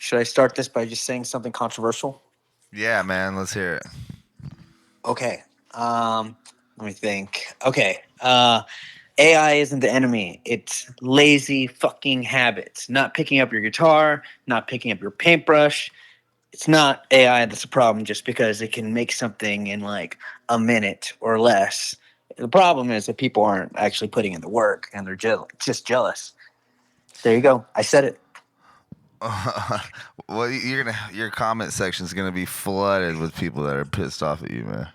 Should I start this by just saying something controversial? Yeah, man. Let's hear it. Okay. Let me think. Okay. AI isn't the enemy. It's lazy fucking habits. Not picking up your guitar, not picking up your paintbrush. It's not AI that's a problem just because it can make something in like a minute or less. The problem is that people aren't actually putting in the work and they're just jealous. There you go. I said it. Well, your comment section is gonna be flooded with people that are pissed off at you, man.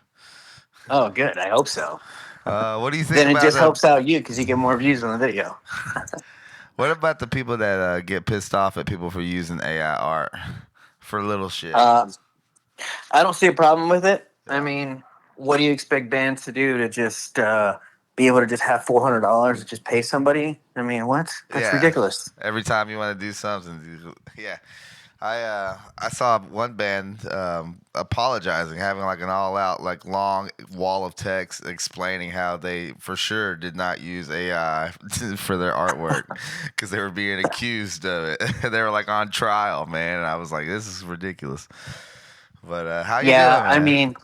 Oh, good. I hope so. What do you think Then it about just the helps out you because you get more views on the video. what about the people that get pissed off at people for using AI art for little shit? Uh, I don't see a problem with it. I Yeah. mean, what do you expect bands to do to just be able to just have $400 to just pay somebody? I mean, what? That's Yeah. ridiculous. Every time you want to do something, yeah. I saw one band apologizing, having like an all out like long wall of text explaining how they for sure did not use AI for their artwork because they were being accused of it. They were like on trial, man. And I was like, this is ridiculous. But how you Yeah, doing, I man? mean,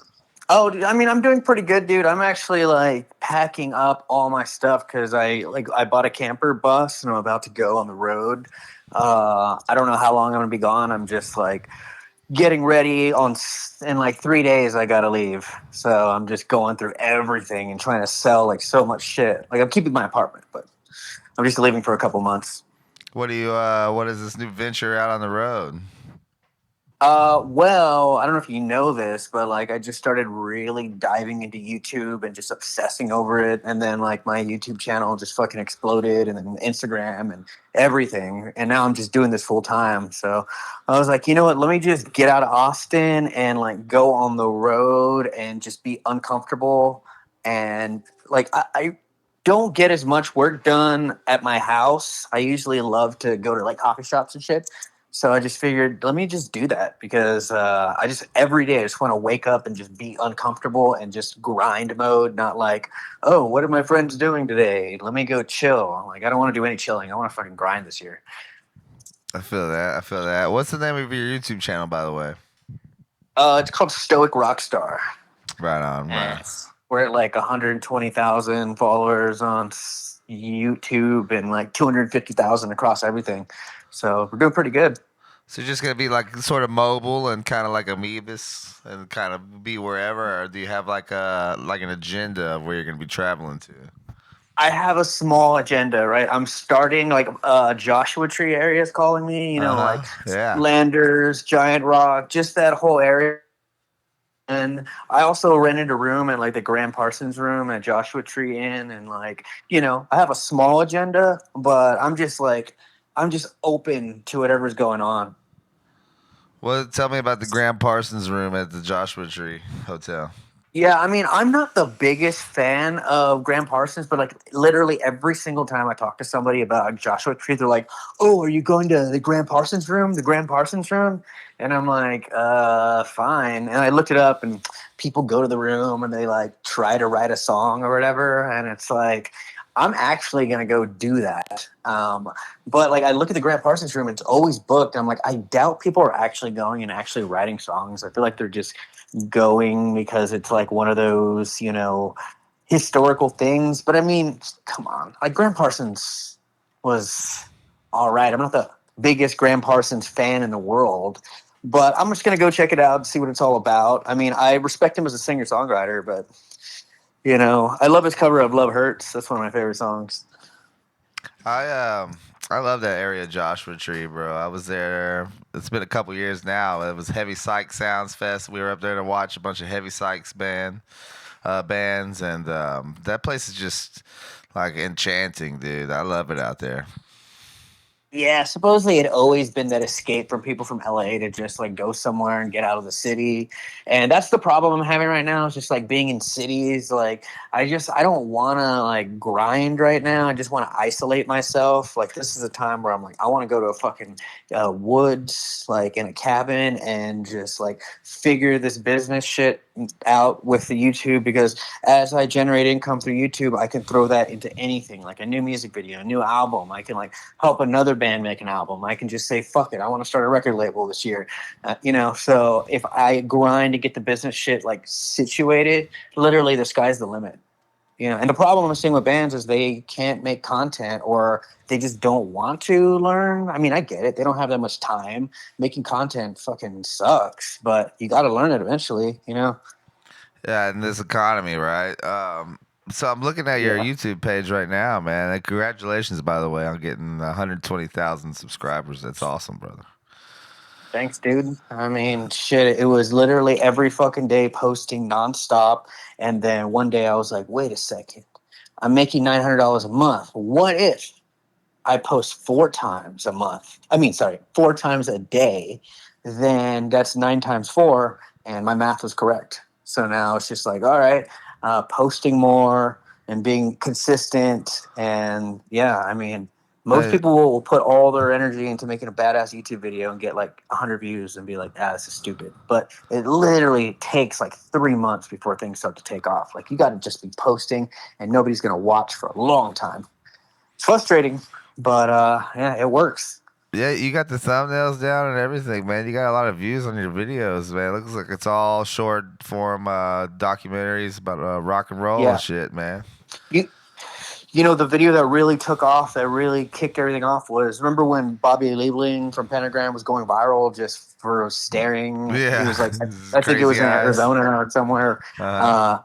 oh, dude, I mean, I'm doing pretty good, dude. I'm actually like packing up all my stuff because I bought a camper bus and I'm about to go on the road. I don't know how long I'm gonna be gone. I'm just like getting ready in like 3 days. I gotta leave, so I'm just going through everything and trying to sell like so much shit. Like I'm keeping my apartment, but I'm just leaving for a couple months. What do you? What is this new venture out on the road? Well, I don't know if you know this, but like I just started really diving into YouTube and just obsessing over it. And then like my YouTube channel just fucking exploded and then Instagram and everything. And now I'm just doing this full time. So I was like, you know what? Let me just get out of Austin and like go on the road and just be uncomfortable. And like I don't get as much work done at my house. I usually love to go to like coffee shops and shit. So I just figured, let me just do that because I just every day I just want to wake up and just be uncomfortable and just grind mode, not like, oh, what are my friends doing today? Let me go chill. Like I don't want to do any chilling. I want to fucking grind this year. I feel that. I feel that. What's the name of your YouTube channel, by the way? It's called Stoic Rockstar, Right on, right and on. we're at like 120,000 followers on YouTube and like 250,000 across everything. So we're doing pretty good. So you're just gonna be like sort of mobile and kind of like amoebas and kind of be wherever, or do you have like an agenda of where you're gonna be traveling to? I have a small agenda, right? I'm starting like Joshua Tree area is calling me, Uh like huh. Yeah. Landers, Giant Rock, just that whole area. And I also rented a room at like the Grand Parsons room at Joshua Tree Inn, and like I have a small agenda, but I'm just open to whatever's going on. Well, tell me about the Graham Parsons room at the Joshua Tree Hotel. Yeah, I mean, I'm not the biggest fan of Graham Parsons, but like literally every single time I talk to somebody about Joshua Tree, they're like, "Oh, are you going to the Graham Parsons room? The Graham Parsons room?" And I'm like, fine." And I looked it up, and people go to the room and they like try to write a song or whatever, and it's like, I'm actually gonna go do that. But like, I look at the Graham Parsons room, it's always booked. I'm like, I doubt people are actually going and actually writing songs. I feel like they're just going because it's like one of those, historical things. But I mean, come on. Like Graham Parsons was all right. I'm not the biggest Graham Parsons fan in the world, but I'm just gonna go check it out and see what it's all about. I mean, I respect him as a singer songwriter, but I love his cover of Love Hurts. That's one of my favorite songs. I um I love that area, Joshua Tree, bro. I was there. It's been a couple years now. It was Heavy Psych Sounds Fest. We were up there to watch a bunch of Heavy Psychs bands, and that place is just like enchanting, dude. I love it out there. Yeah, supposedly it always been that escape from people from LA to just like go somewhere and get out of the city. And that's the problem I'm having right now. Is just like being in cities. Like I don't wanna like grind right now. I just wanna isolate myself. Like this is a time where I'm like, I wanna go to a fucking woods, like in a cabin and just like figure this business shit out with the YouTube because as I generate income through YouTube, I can throw that into anything, like a new music video, a new album. I can like help another band make an album. I can just say, fuck it, I want to start a record label this year. So if I grind to get the business shit like situated, literally the sky's the limit. And the problem I'm seeing with bands is they can't make content, or they just don't want to learn. I mean, I get it. They don't have that much time. Making content fucking sucks, but you got to learn it eventually. Yeah, in this economy, right? So I'm looking at your Yeah. YouTube page right now, man. And congratulations, by the way, on getting 120,000 subscribers. That's awesome, brother. Thanks, dude. I mean, shit, it was literally every fucking day posting nonstop. And then one day I was like, wait a second. I'm making $900 a month. What if I post 4 times a month? I mean, sorry, 4 times a day. Then that's 9 times 4. And my math was correct. So now it's just like, all right, posting more and being consistent. And yeah, I mean, most Uh, people will put all their energy into making a badass YouTube video and get like 100 views and be like, this is stupid. But it literally takes like 3 months before things start to take off. Like, you got to just be posting, and nobody's going to watch for a long time. It's frustrating, but yeah, it works. yeah, you got the thumbnails down and everything, man. You got a lot of views on your videos, man. Looks like it's all short form documentaries about rock and roll and Yeah. shit, man. You, the video that really took off, that really kicked everything off was, remember when Bobby Liebling from Pentagram was going viral just for staring? He Yeah, was like, These I think it was crazy in eyes. Arizona or somewhere. Uh, Uh,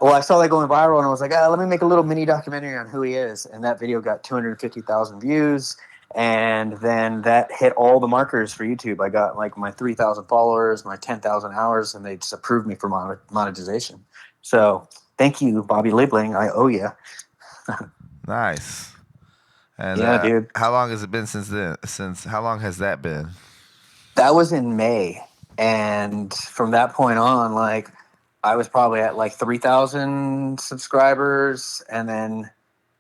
well, I saw that going viral, and I was like, let me make a little mini documentary on who he is. And that video got 250,000 views. And then that hit all the markers for YouTube. I got like my 3,000 followers, my 10,000 hours, and they just approved me for monetization. So thank you, Bobby Liebling. I owe you. nice. And Yeah, dude. how long has it been since then? Since how long has that been? That was in May. And from that point on, like, I was probably at like 3,000 subscribers. And then,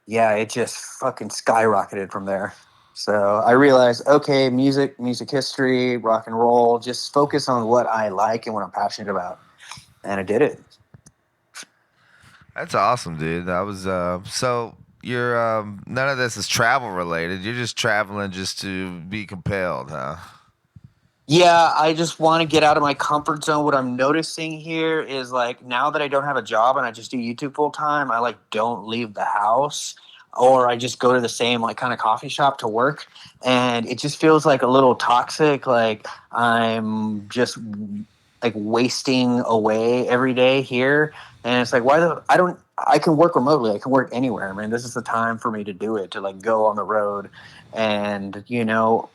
yeah, it just fucking skyrocketed from there. So I realized, okay, music history, rock and roll, just focus on what I like and what I'm passionate about. And I did it. That's awesome, dude. I was so you're none of this is travel related. You're just traveling just to be compelled, huh? Yeah, I just want to get out of my comfort zone. What I'm noticing here is, like, now that I don't have a job and I just do YouTube full time, I like don't leave the house, or I just go to the same like kind of coffee shop to work, and it just feels like a little toxic. Like, I'm just like wasting away every day here, and it's like, why the I don't I can work remotely. I can work anywhere, man. This is the time for me to do it, to like go on the road. And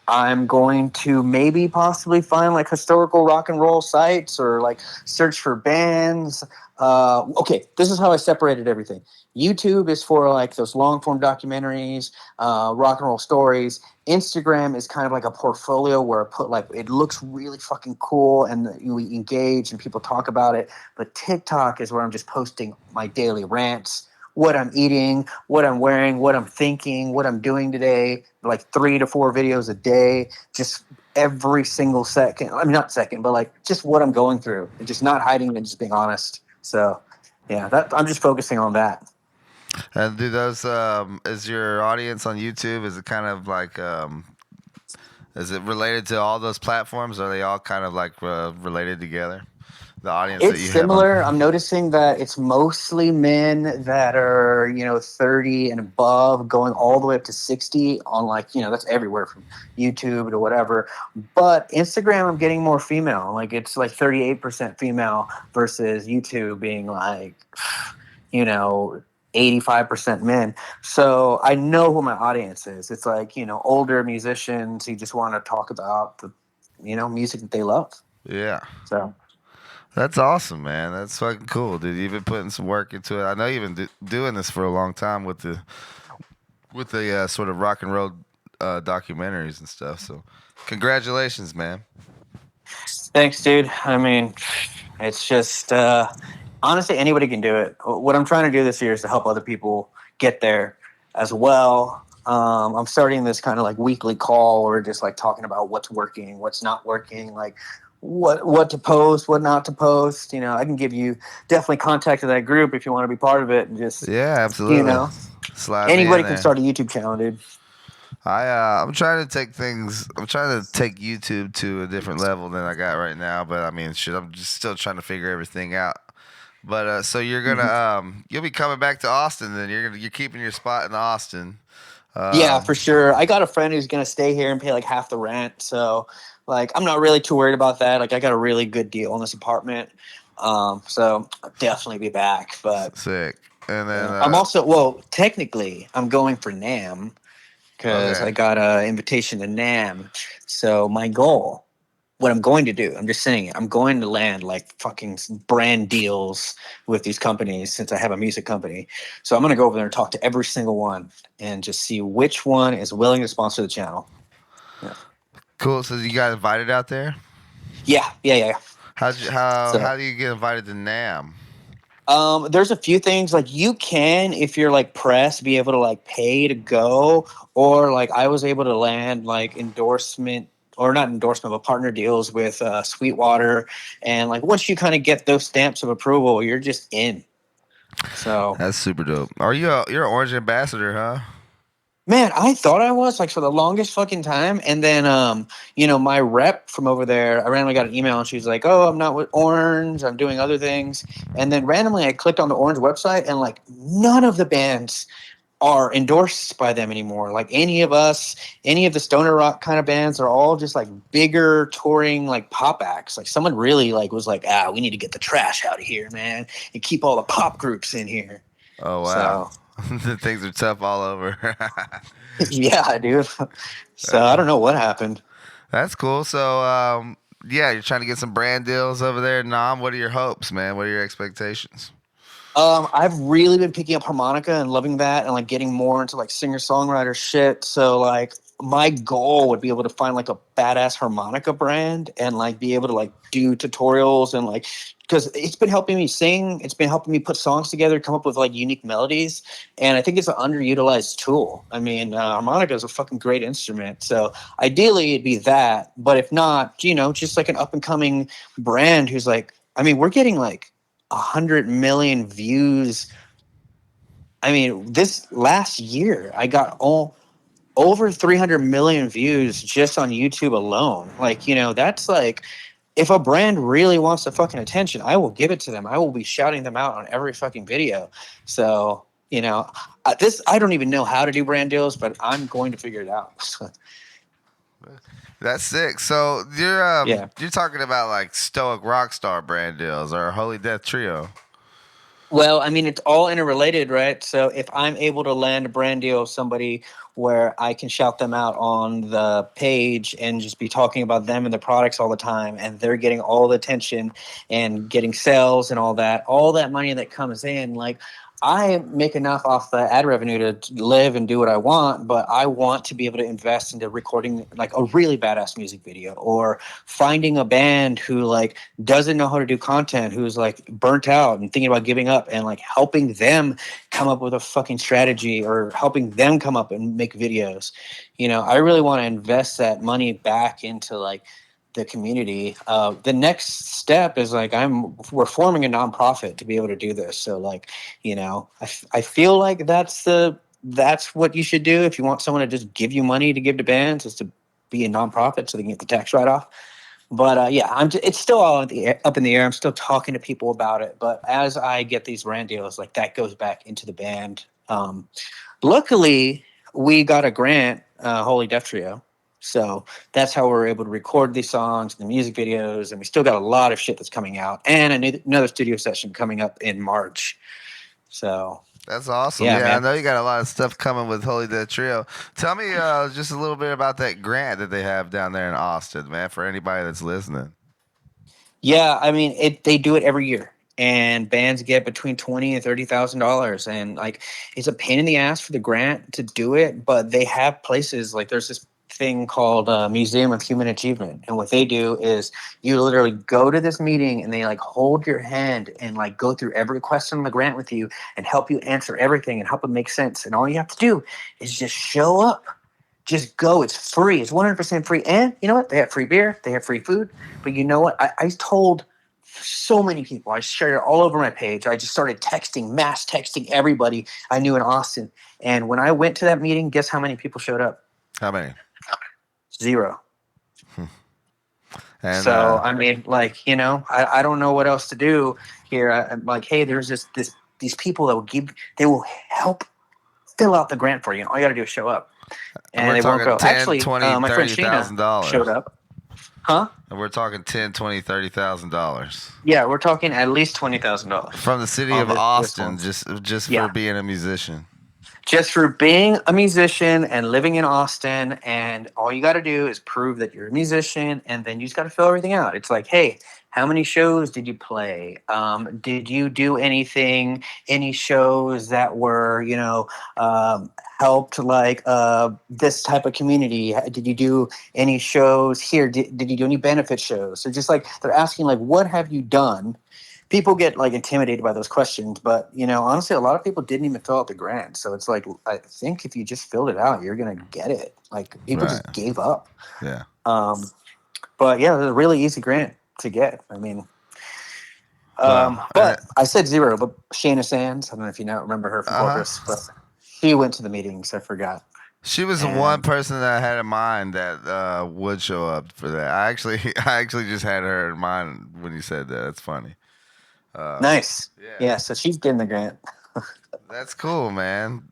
I'm going to maybe possibly find like historical rock and roll sites, or like search for bands. Okay, this is how I separated everything. YouTube is for like those long form documentaries, rock and roll stories. Instagram is kind of like a portfolio where I put, like, it looks really fucking cool and we engage and people talk about it. But TikTok is where I'm just posting my daily rants, what I'm eating, what I'm wearing, what I'm thinking, what I'm doing today, like 3 to 4 videos a day, just every single second. I mean, not second, but like just what I'm going through, and just not hiding and just being honest. So, yeah, I'm just focusing on that. And do those is your audience on YouTube? Is it kind of like is it related to all those platforms? Are they all kind of like related together? The audience that It's you have on. similar. I'm noticing that it's mostly men that are, 30 and above, going all the way up to 60 on, like, that's everywhere from YouTube to whatever. But Instagram, I'm getting more female. Like, it's like 38% female versus YouTube being like, you know, 85% men. So I know who my audience is. It's like, older musicians who just want to talk about the, music that they love. Yeah. So. That's awesome, man. That's fucking cool, dude. You've been putting some work into it. I know you've been doing this for a long time with the sort of rock and roll documentaries and stuff. So, congratulations, man. Thanks, dude. I mean, it's just honestly, anybody can do it. What I'm trying to do this year is to help other people get there as well. I'm starting this kind of like weekly call, or just like talking about what's working, what's not working, like what to post, what not to post. I can give you definitely contact to that group if you want to be part of it, and just Yeah, you absolutely. know, Slide me in anybody can there. start a YouTube channel, dude. I'm trying to take things. I'm trying to take YouTube to a different level than I got right now. But I mean, shit, I'm just still trying to figure everything out. But so you're gonna Mhm. you'll be coming back to Austin then. You're keeping your spot in Austin. Yeah, for Um, sure. I got a friend who's gonna stay here and pay like half the rent, so like I'm not really too worried about that. Like I got a really good deal on this apartment, so I'll definitely be back. But Sick. And then I'm also well, technically, I'm going for Nam because okay. I got a invitation to Nam. So my goal, what I'm going to do, I'm just saying it, I'm going to land like fucking brand deals with these companies since I have a music company. So I'm going to go over there and talk to every single one and just see which one is willing to sponsor the channel. Yeah. Cool. So you got invited out there? Yeah. How So do you get invited to Nam? there's a few things like you can, if you're like press, be able to like pay to go, or like I was able to land like endorsement or not endorsement, but partner deals with Sweetwater, and like once you kind of get those stamps of approval, you're just in. So That's super dope. You're an Orange ambassador, huh? man, I thought I was like for the longest fucking time, and then my rep from over there, I randomly got an email, and she's like, "Oh, I'm not with Orange. I'm doing other things." And then randomly, I clicked on the Orange website, and like none of the bands are endorsed by them anymore. Like any of us, any of the stoner rock kind of bands are all just like bigger touring like pop acts. Like someone really like was like, we need to get the trash out of here, man, and keep all the pop groups in here. Oh wow. So Things are tough all over. yeah, dude. So I Uh, don't know what happened. That's cool. So yeah, you're trying to get some brand deals over there. Nam, what are your hopes, man? What are your expectations? I've really been picking up harmonica and loving that and like getting more into like singer songwriter shit. So like my goal would be able to find like a badass harmonica brand and like be able to like do tutorials and like because it's been helping me sing, it's been helping me put songs together, come up with like unique melodies, and I think it's an underutilized tool. I mean, harmonica is a fucking great instrument. So ideally it'd be that, but if not, just like an up and coming brand who's like, I mean, we're getting like 100 million views. I mean, this last year I got all over 300 million views just on YouTube alone. Like, that's like if a brand really wants the fucking attention, I will give it to them. I will be shouting them out on every fucking video. So, this I don't even know how to do brand deals, but I'm going to figure it out. That's sick. So Yeah. you're talking about like Stoic Rockstar brand deals or Holy Death Trio. Well, I mean, it's all interrelated, right? So if I'm able to land a brand deal with somebody where I can shout them out on the page and just be talking about them and the products all the time, and they're getting all the attention and getting sales and all that money that comes in, like I make enough off the ad revenue to live and do what I want, but I want to be able to invest into recording like a really badass music video or finding a band who like doesn't know how to do content, who's like burnt out and thinking about giving up, and like helping them come up with a fucking strategy or helping them come up and make videos. I really want to invest that money back into like the community. The next step is like we're forming a nonprofit to be able to do this. So like, I feel like that's what you should do if you want someone to just give you money to give to bands, is to be a nonprofit so they can get the tax write off. But yeah, it's still all up in the air. I'm still talking to people about it. But as I get these brand deals, like that goes back into the band. Luckily, we got a grant, Holy Death Trio. So that's how we're able to record these songs and the music videos. And we still got a lot of shit that's coming out and another studio session coming up in March. So That's awesome. yeah, Yeah, I man. know you got a lot of stuff coming with Holy Death Trio. Tell me just a little bit about that grant that they have down there in Austin, man, for anybody that's listening. Yeah, I mean, they do it every year, and bands get between $20,000 and $30,000, and like it's a pain in the ass for the grant to do it, but they have places like there's this thing called Museum of Human Achievement, and what they do is you literally go to this meeting and they like hold your hand and like go through every question on the grant with you and help you answer everything and help it make sense, and all you have to do is just show up. Just go. It's free. It's 100% free. And you know what? They have free beer. They have free food. But you know what? I told so many people. I shared it all over my page. I just started texting, mass texting everybody I knew in Austin. And when I went to that meeting, guess how many people showed up? How many? 0. And So I mean, like, I don't know what else to do here. I'm like, hey, there's these people that will they will help fill out the grant for you. All you got to do is show up, and we're they won't talking go. 10, Actually, 20, my friend thirty Sheena thousand dollars. showed up. Huh? And we're talking 10, 20, $30,000 Yeah, we're talking at least $20,000 from the city on of this Austin, one. just for Yeah, being a musician. just for being a musician and living in Austin. And all you got to do is prove that you're a musician, and then you just got to fill everything out. It's like, hey, how many shows did you play? Did you do any shows that were, helped like this type of community? Did you do any shows here? Did you do any benefit shows? So just like they're asking, like, what have you done? People get like intimidated by those questions, but honestly, a lot of people didn't even fill out the grant. So it's like, I think if you just filled it out, you're gonna get it. Like people Right. just gave up. Yeah. But yeah, it was a really easy grant to get. I mean, Wow. but I said 0. But Shayna Sands, I don't know if you remember her from Uh-huh. Corpus, but she went to the meetings. I forgot. She was the one person that I had in mind that would show up for that. I actually just had her in mind when you said that. That's funny. Nice. Yeah. Yeah, so she's getting the grant. That's cool, man.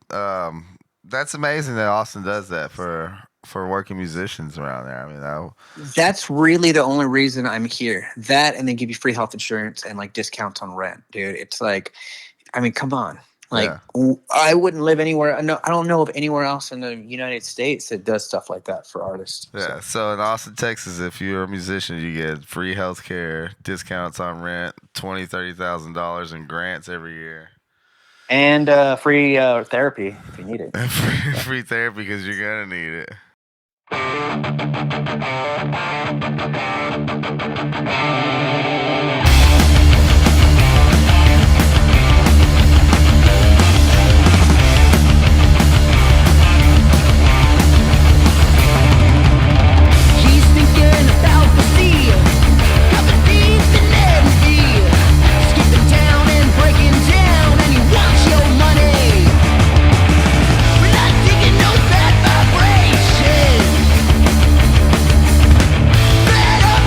That's amazing that Austin does that for working musicians around there. I mean, That's really the only reason I'm here. That, and they give you free health insurance and like discounts on rent, dude. It's like, I mean, come on. Like, yeah. I wouldn't live anywhere. No, I don't know of anywhere else in the United States that does stuff like that for artists. Yeah. So in Austin, Texas, if you're a musician, you get free health care, discounts on rent, $20,000-$30,000 in grants every year. And free therapy if you need it. Free therapy because you're gonna need it. Better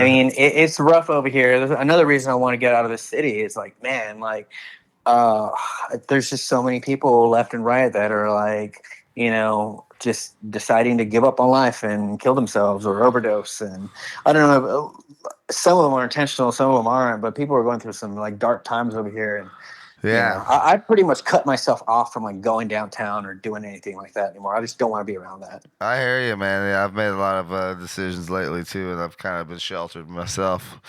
I mean, it's rough over here. There's another reason I want to get out of the city is like, man, like uh there's just so many people left and right that are like, just deciding to give up on life and kill themselves or overdose. And I don't know, some of them are intentional, some of them aren't, but people are going through some like dark times over here. And Yeah, I pretty much cut myself off from like going downtown or doing anything like that anymore. I just don't want to be around that. I hear you, man. Yeah, I've made a lot of decisions lately too, and I've kind of been sheltered myself.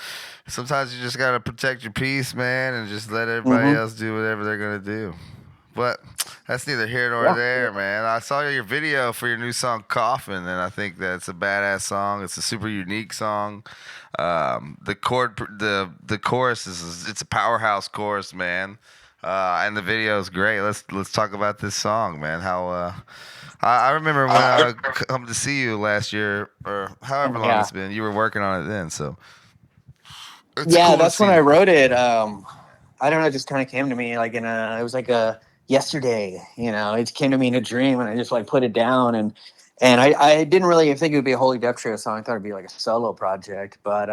Sometimes you just gotta protect your peace, man, and just let everybody Hmm. else do whatever they're gonna do. But that's neither here nor Yeah. there, man. I saw your video for your new song "Coffin," and I think that's a badass song. It's a super unique song. The chorus is it's a powerhouse chorus, man. And the video is great. Let's talk about this song, man. I remember when I come to see you last year, or however long Yeah. it's been. You were working on it then, so it's Yeah, cool to that's when see. I wrote it. I don't know, it just kind of came to me like it was like a yesterday, it came to me in a dream and I just like put it down. And I didn't really think it would be a Holy Death Trio song. I thought it'd be like a solo project, but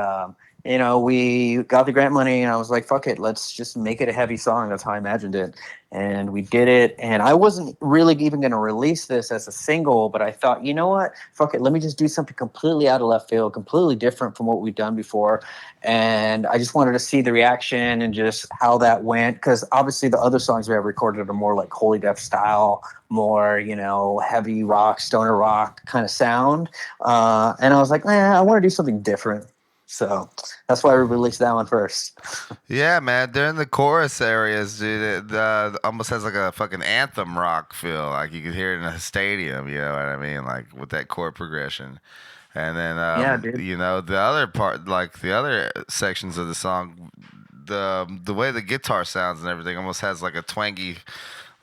we got the grant money and I was like, fuck it, let's just make it a heavy song. That's how I imagined it. And we did it. And I wasn't really even going to release this as a single, but I thought, you know what? Fuck it. Let me just do something completely out of left field, completely different from what we've done before. And I just wanted to see the reaction and just how that went, because obviously the other songs we have recorded are more like Holy Death style, more heavy rock, stoner rock kind of sound. And I was like, I want to do something different, so that's why we released that one first. Yeah, man. During the chorus areas, dude, it almost has like a fucking anthem rock feel. Like you could hear it in a stadium. You know what I mean? Like with that chord progression. And then, Yeah, dude. the other part, like the other sections of the song, the way the guitar sounds and everything almost has like a twangy,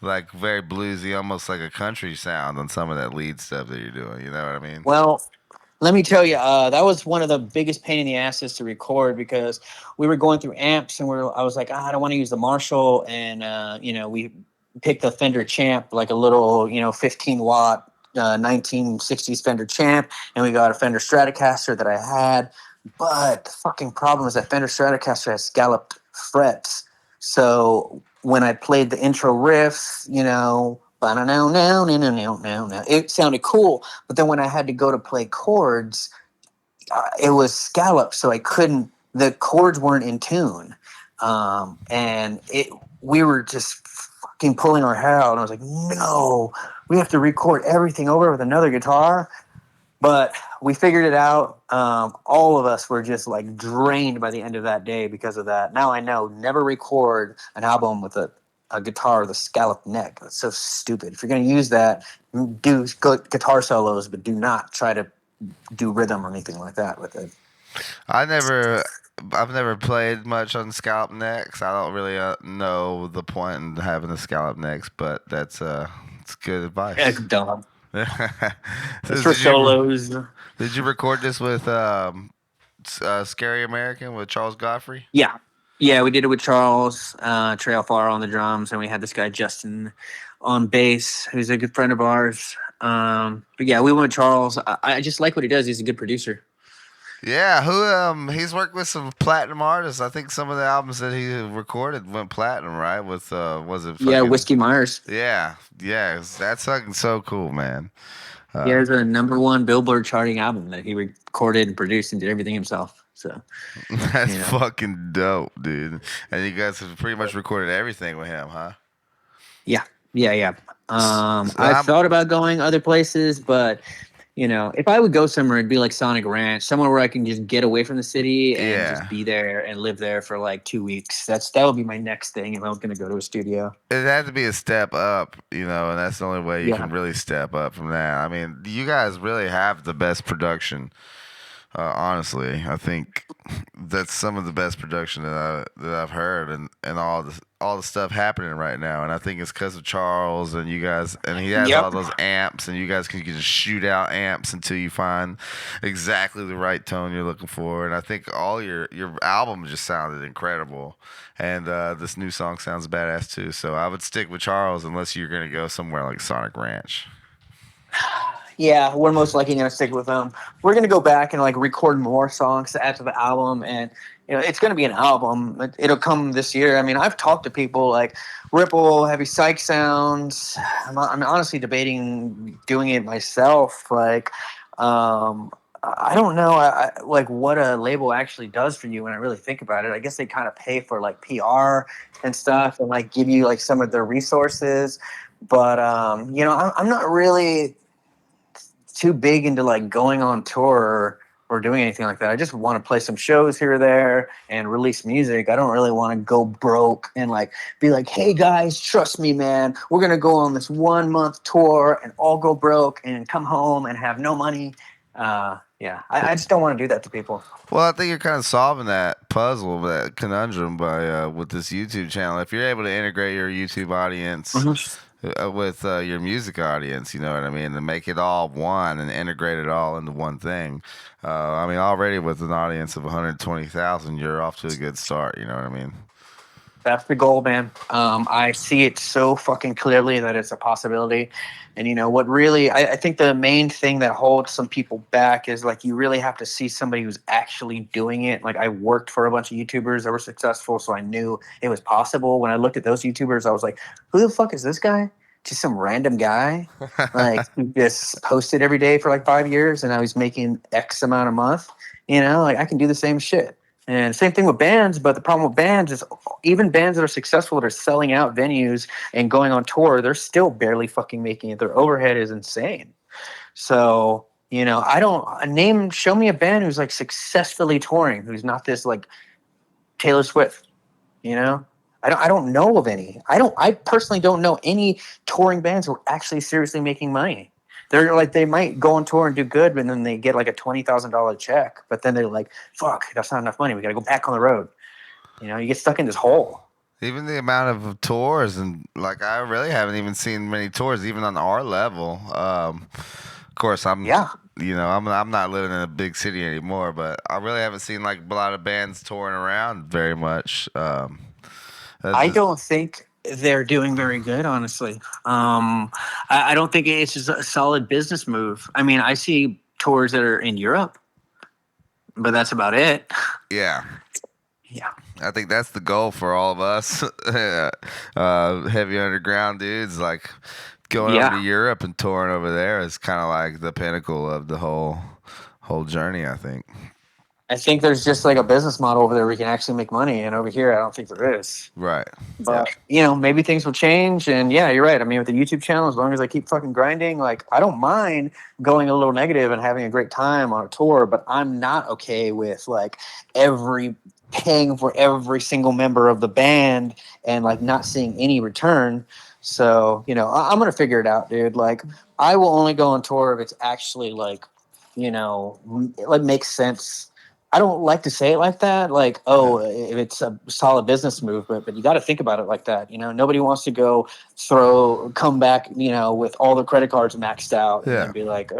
like very bluesy, almost like a country sound on some of that lead stuff that you're doing. You know what I mean? Well, let me tell you, that was one of the biggest pain in the asses to record, because we were going through amps and I was like, I don't want to use the Marshall. And, we picked the Fender Champ, like a little, 15 watt, 1960s Fender Champ. And we got a Fender Stratocaster that I had. But the fucking problem is that Fender Stratocaster has scalloped frets. So when I played the intro riffs, it sounded cool. But then when I had to go to play chords, it was scalloped, so I couldn't. The chords weren't in tune, and we were just fucking pulling our hair out. And I was like, no, we have to record everything over with another guitar. But we figured it out. All of us were just like drained by the end of that day because of that. Now I know, never record an album with a guitar with a scalloped neck. That's so stupid. If you're going to use that, do guitar solos, but do not try to do rhythm or anything like that with it. I never, I've never played much on scallop necks. I don't really know the point in having the scallop necks, but it's good Yeah, advice. dumb. So It's for solos. did you record this with Scary American with Charles Godfrey? Yeah. Yeah, we did it with Charles, Trail Far on the drums, and we had this guy Justin on bass, who's a good friend of ours. But yeah, we went with Charles. I just like what he does. He's a good producer. Yeah, who he's worked with some platinum artists. I think some of the albums that he recorded went platinum, right? With was it Yeah, fucking Whiskey Myers. yeah, yeah, that's fucking so cool, man. He Uh, has a #1 Billboard charting album that he recorded and produced and did everything himself. So, that's you know, fucking dope, dude. And you guys have pretty much recorded everything with him, huh? yeah, yeah, yeah. So I I'm, thought about going other places, but if I would go somewhere, it'd be like Sonic Ranch, somewhere where I can just get away from the city and just yeah. be there and live there for like 2 weeks. That would be my next thing if I was going to go to a studio. It had to be a step up, and that's the only way you Yeah. can really step up from that. I mean, you guys really have the best production. Honestly, I think that's some of the best production that I've heard, and all the stuff happening right now. And I think it's because of Charles and you guys, and he has all Yep. those amps, and you guys can just shoot out amps until you find exactly the right tone you're looking for. And I think all your album just sounded incredible, and this new song sounds badass too. So I would stick with Charles unless you're gonna go somewhere like Sonic Ranch. Yeah, we're most likely gonna stick with them. We're gonna go back and like record more songs to add to the album, and it's gonna be an album. It'll come this year. I mean, I've talked to people like Ripple, Heavy Psych Sounds. I'm honestly debating doing it myself. I don't know, like what a label actually does for you when I really think about it. I guess they kind of pay for like PR and stuff, and like give you like some of their resources. But I'm not really too big into like going on tour or doing anything like that. I just want to play some shows here or there and release music. I don't really want to go broke and like be like, hey guys, trust me, man. We're gonna go on this 1 month tour and all go broke and come home and have no money. Yeah, I just don't want to do that to people. Well, I think you're kind of solving that puzzle, that conundrum by with this YouTube channel. If you're able to integrate your YouTube audience Mhm. with your music audience, you know what I mean, and make it all one and integrate it all into one thing. I mean, already with an audience of 120,000, you're off to a good start. You know what I mean? That's the goal, man. I see it so fucking clearly that it's a possibility. And what really, I think the main thing that holds some people back is like you really have to see somebody who's actually doing it. Like I worked for a bunch of YouTubers that were successful, so I knew it was possible. When I looked at those YouTubers, I was like, who the fuck is this guy? Just some random guy. Like he just posted every day for like 5 years and now he's making X amount a month. Like I can do the same shit. And same thing with bands, but the problem with bands is even bands that are successful that are selling out venues and going on tour, they're still barely fucking making it. Their overhead is insane. So, I don't show me a band who's like successfully touring, who's not this like Taylor Swift, you know? I don't know of any. I personally don't know any touring bands who are actually seriously making money. They're like they might go on tour and do good, but then they get like a $20,000 check. But then they're like, "Fuck, that's not enough money. We got to go back on the road." You get stuck in this hole. Even the amount of tours, and like I really haven't even seen many tours, even on our level. Of course, Yeah, I'm not living in a big city anymore, but I really haven't seen like a lot of bands touring around very much. That's I just, don't think they're doing very good, honestly. I don't think it's just a solid business move. I mean, I see tours that are in Europe, but that's about it. yeah. Yeah. I think that's the goal for all of us, heavy underground dudes. Like going over to Yeah. Europe and touring over there is kind of like the pinnacle of the whole journey. I think. I think there's just like a business model over there where we can actually make money, and over here, I don't think there is. Right. But maybe things will change. And yeah, you're right. I mean, with the YouTube channel, as long as I keep fucking grinding, like I don't mind going a little negative and having a great time on a tour. But I'm not okay with like every paying for every single member of the band and like not seeing any return. So I'm gonna figure it out, dude. Like I will only go on tour if it's actually like it like makes sense. I don't like to say it like that. Like, oh, Yeah. if it's a solid business move, but you got to think about it like that. Nobody wants to go come back, with all the credit cards maxed out, and Yeah. then be like,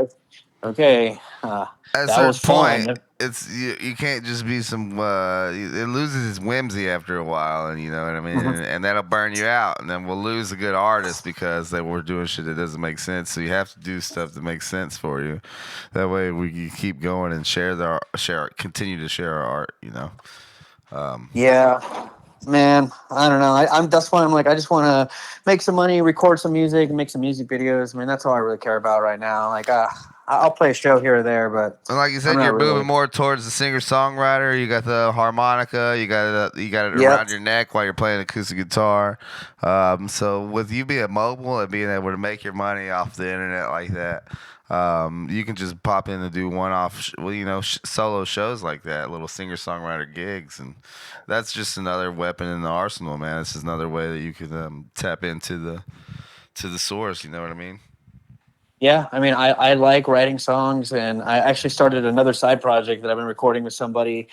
okay, At a that was certain point, fun. it's you can't just be some. It loses its whimsy after a while, and you know what I mean, Mhm. and that'll burn you out, and then we'll lose a good artist because they were doing shit that doesn't make sense. So you have to do stuff that makes sense for you. That way, we can keep going and continue to share our art. Yeah, man. I don't know. I'm that's why I'm like I just want to make some money, record some music, and make some music videos. I mean, that's all I really care about right now. Like, I'll play a show here or there, but And like you I'm said, not you're really. moving more towards the singer songwriter. You got the harmonica. You got it Yep. around your neck while you're playing acoustic guitar. So with you being mobile and being able to make your money off the internet like that, you can just pop in and do one-off, solo shows like that, little singer-songwriter gigs, and that's just another weapon in the arsenal, man. This is another way that you can tap into the source. You know what I mean? Yeah, I mean, I like writing songs, and I actually started another side project that I've been recording with somebody,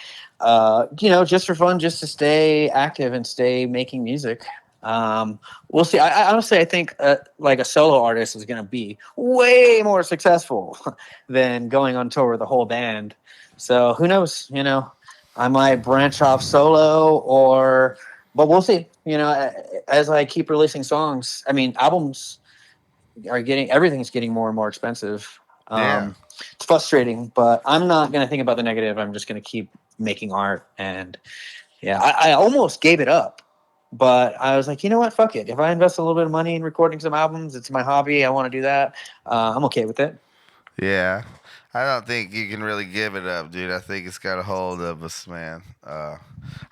just for fun, just to stay active and stay making music. We'll see. I honestly, I think like a solo artist is going to be way more successful than going on tour with a whole band. So who knows? I might branch off solo, but we'll see. As I keep releasing songs, I mean, albums are getting everything's getting more and more expensive. Yeah. It's frustrating, but I'm not going to think about the negative. I'm just going to keep making art. And yeah, I almost gave it up, but I was like, you know what? Fuck it. If I invest a little bit of money in recording some albums, it's my hobby. I want to do that. I'm okay with it. Yeah. I don't think you can really give it up, dude. I think it's got a hold of us, man. I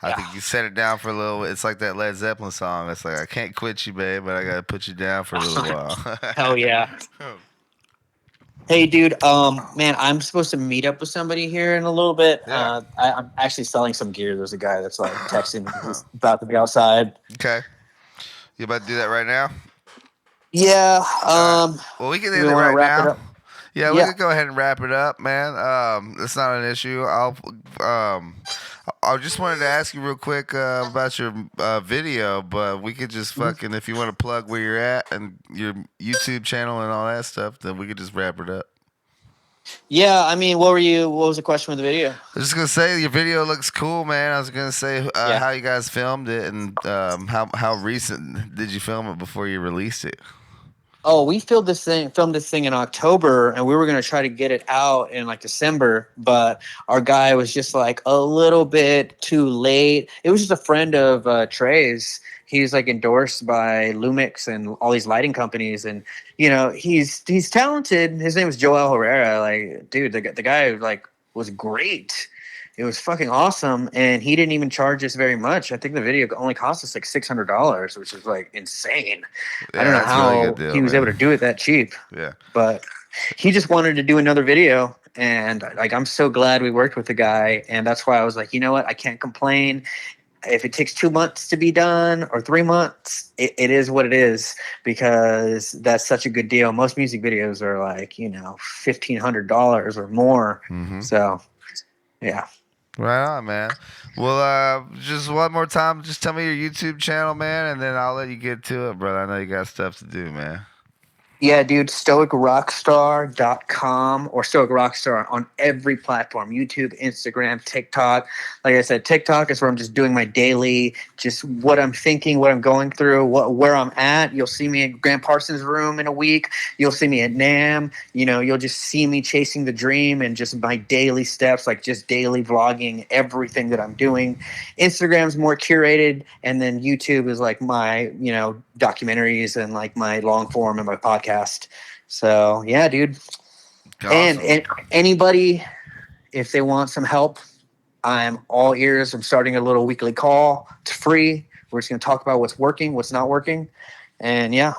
Yeah. think you set it down for a little. It's like that Led Zeppelin song. It's like I can't quit you, babe, but I gotta put you down for a little while. Hell yeah. Hey, dude. Man, I'm supposed to meet up with somebody here in a little bit. Yeah. I'm actually selling some gear. There's a guy that's like texting me. He's about to be outside. Okay. You about to do that right now? Yeah. All right. Well, we can Do end we it want to right wrap it now. up? Yeah, we Yeah. could go ahead and wrap it up, man. It's not an issue. Um, I just wanted to ask you real quick about your video, but we could just Mhm. fucking, if you want to plug where you're at and your YouTube channel and all that stuff, then we could just wrap it up. Yeah. I mean, what was the question with the video? I was just gonna say your video looks cool, man. I was gonna say Yeah. how you guys filmed it and how recent did you film it before you released it? Oh, we filmed this thing in October, and we were gonna try to get it out in like December, but our guy was just like a little bit too late. It was just a friend of Trey's. He's like endorsed by Lumix and all these lighting companies, and he's talented. His name is Joel Herrera. Like, dude, the guy like was great. It was fucking awesome, and he didn't even charge us very much. I think the video only cost us like $600, which is like insane. I don't Yeah, know that's a really how good deal, he was able to man. do it that cheap, Yeah. but he just wanted to do another video. And like, I'm so glad we worked with the guy. And that's why I was like, you know what? I can't complain. If it takes 2 months to be done or 3 months, it is what it is, because that's such a good deal. Most music videos are like, $1,500 or more. Mm-hmm. So, yeah. Right on, man. Well, just one more time, just tell me your YouTube channel, man, and then I'll let you get to it, brother. I know you got stuff to do, man. Yeah, dude, stoicrockstar.com or Stoic Rockstar on every platform, YouTube, Instagram, TikTok. Like I said, TikTok is where I'm just doing my daily, just what I'm thinking, what I'm going through, where I'm at. You'll see me at Grant Parsons' room in a week. You'll see me at NAM. You'll just see me chasing the dream and just my daily steps, like just daily vlogging, everything that I'm doing. Instagram's more curated, and then YouTube is like my, documentaries and like my long form and my podcast. So yeah, dude. Awesome. And anybody, if they want some help, I'm all ears. I'm starting a little weekly call. It's free. We're just going to talk about what's working, what's not working. And yeah,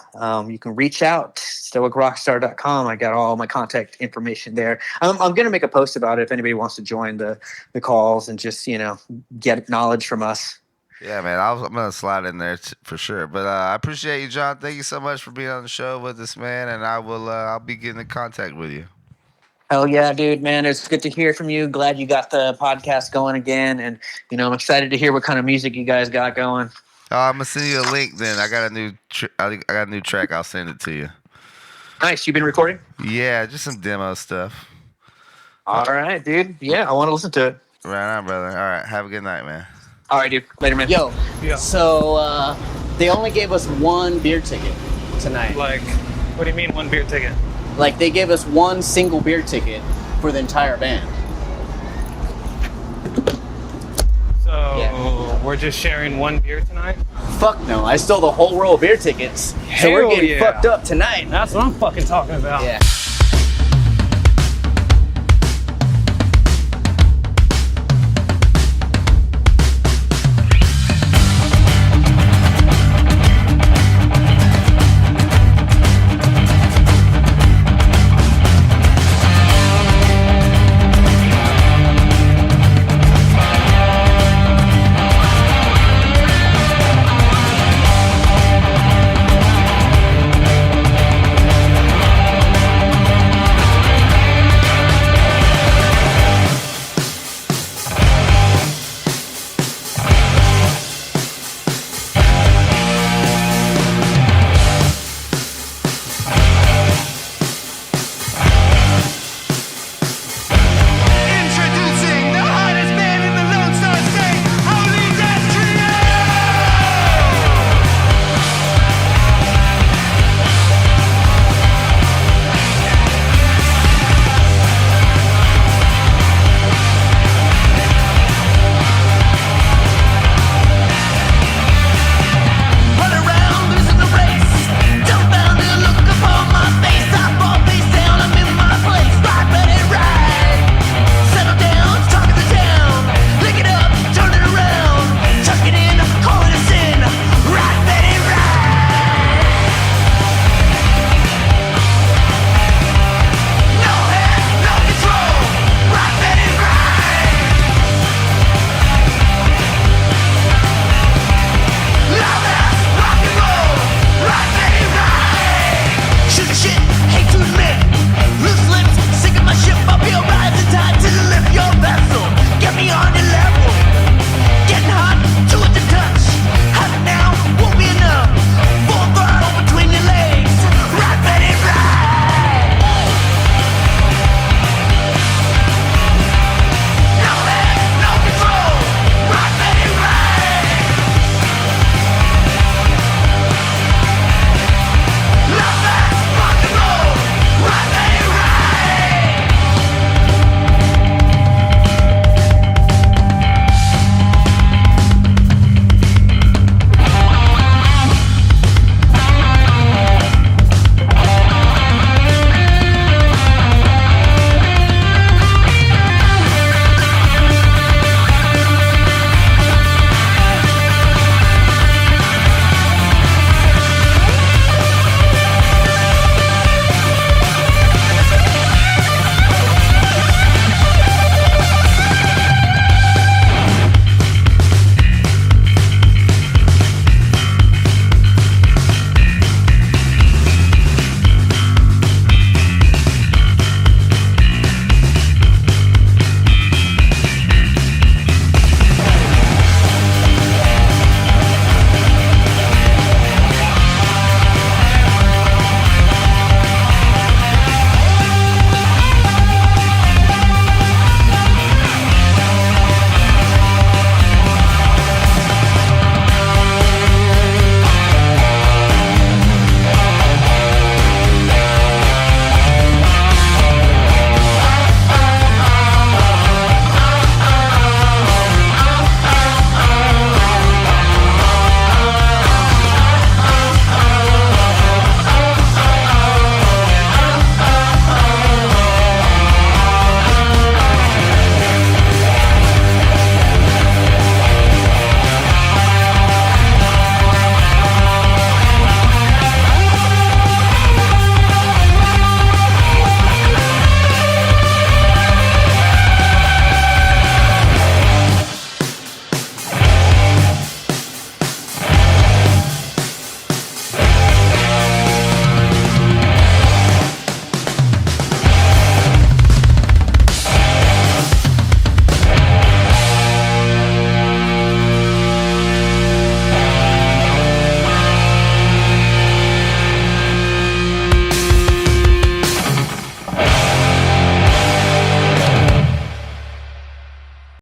you can reach out, stoicrockstar.com. I got all my contact information there. I'm going to make a post about it if anybody wants to join the calls and just, get knowledge from us. Yeah, man, I'm gonna slide in there for sure. But I appreciate you, John. Thank you so much for being on the show with us, man. And I'll be getting in contact with you. Hell yeah, dude, man. It's good to hear from you. Glad you got the podcast going again. And, I'm excited to hear what kind of music you guys got going. I'm gonna send you a link. Then I got a new I got a new track. I'll send it to you. Nice. You've been recording? Yeah, just some demo stuff. All right, dude. Yeah, I want to listen to it. Right on, brother. All right, have a good night, man. All right, dude. Later, man. Yo, so they only gave us one beer ticket tonight. Like, what do you mean one beer ticket? Like, they gave us one single beer ticket for the entire band. So, Yeah. we're just sharing one beer tonight? Fuck no, I stole the whole row of beer tickets. So we're Hell getting yeah. fucked up tonight. That's what I'm fucking talking about. Yeah.